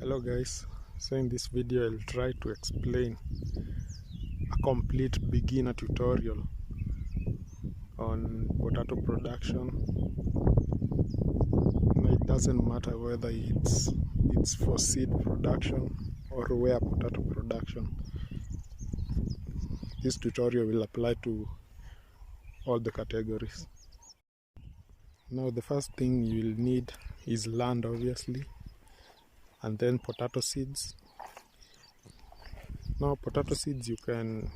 Hello guys, so in this video I'll try to explain a complete beginner tutorial on potato production. It doesn't matter whether it's for seed production or where potato production. This tutorial will apply to all the categories. Now the first thing you'll need is land, obviously, and then potato seeds. Now potato seeds you can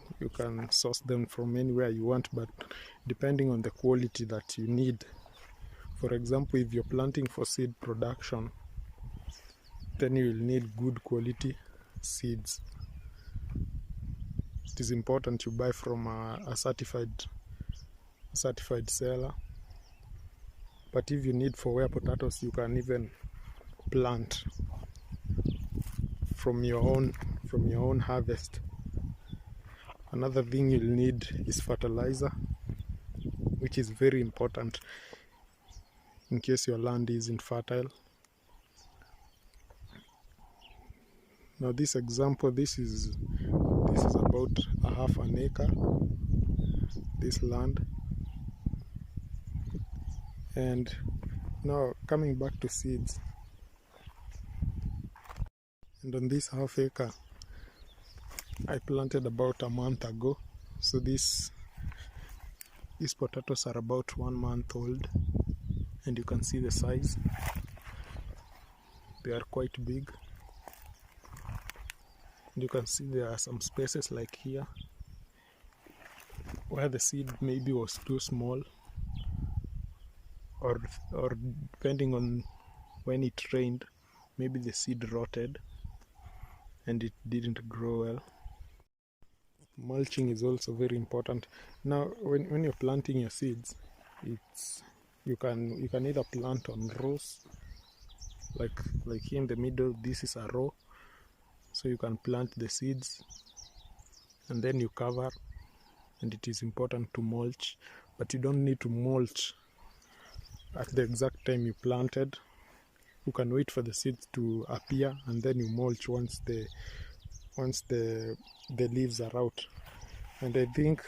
source them from anywhere you want, but depending on the quality that you need. For example, if you're planting for seed production, then you will need good quality seeds. It is important you buy from a certified seller. But if you need for where potatoes, you can even plant from your own harvest. Another thing you'll need is fertilizer, which is very important in case your land isn't fertile. Now this example, this is about a half an acre, this land. And now coming back to seeds, and on this half acre I planted about a month ago. So these potatoes are about 1 month old, and you can see the size. They are quite big. And you can see there are some spaces like here where the seed maybe was too small, or depending on when it rained, maybe the seed rotted and it didn't grow well. Mulching is also very important. Now when you're planting your seeds, you can either plant on rows, like here in the middle, this is a row, so you can plant the seeds and then you cover. And it is important to mulch, but you don't need to mulch at the exact time you planted. You can wait for the seeds to appear and then you mulch once the leaves are out. And I think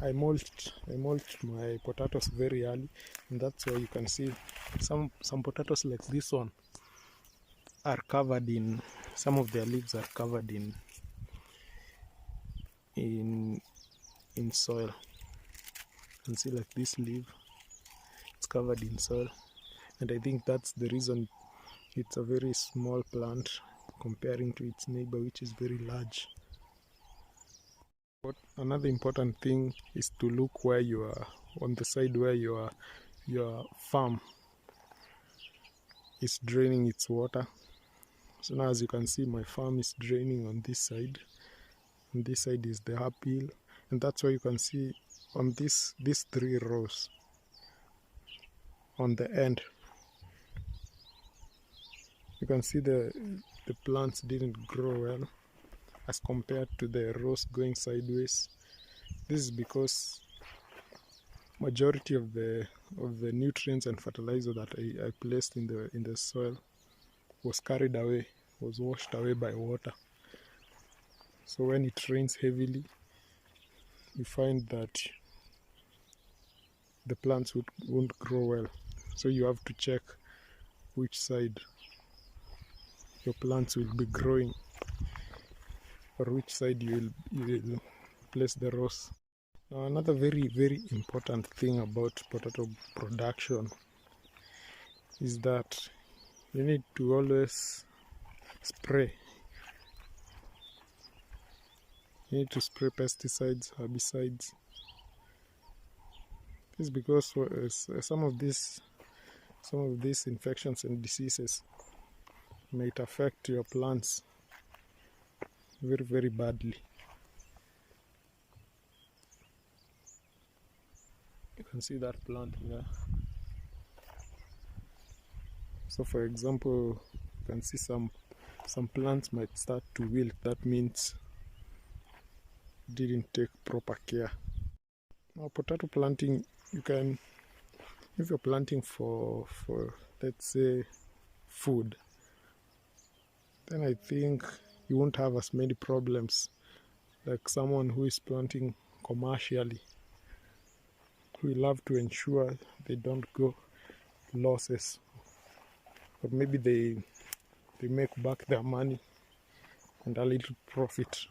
I mulched my potatoes very early, and that's why you can see some potatoes like this one are covered in, some of their leaves are covered in soil. You can see like this leaf, it's covered in soil, and I think that's the reason it's a very small plant comparing to its neighbor, which is very large. But another important thing is to look where you are, on the side where your farm is draining its water. So now as you can see, my farm is draining on this side, and this side is the uphill, and that's why you can see on these 3 rows on the end, you can see the plants didn't grow well as compared to the rows going sideways. This is because majority of the nutrients and fertilizer that I placed in the soil was carried away, was washed away by water. So when it rains heavily, you find that the plants won't grow well. So you have to check which side your plants will be growing, or which side you will place the rows. Now another very, very important thing about potato production is that you need to always spray. You need to spray pesticides, herbicides. This is because some of these infections and diseases might affect your plants very, very badly. You can see that plant here. So for example, you can see some plants might start to wilt. That means didn't take proper care. Now potato planting, you can, if you're planting for let's say food, then I think you won't have as many problems like someone who is planting commercially, who will have to ensure they don't go losses, or maybe they make back their money and a little profit.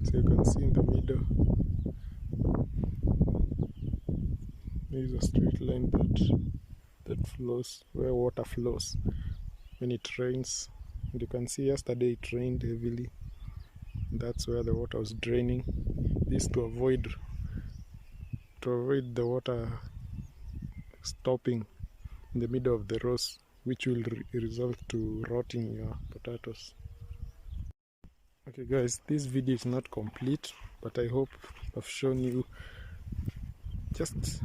So you can see in the middle there is a straight line that flows where water flows when it rains. And you can see yesterday it rained heavily. That's where the water was draining. This to avoid the water stopping in the middle of the rows, which will result to rotting your potatoes. Okay guys, this video is not complete, but I hope I've shown you just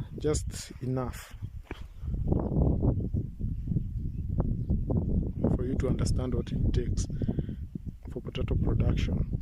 enough for you to understand what it takes for potato production.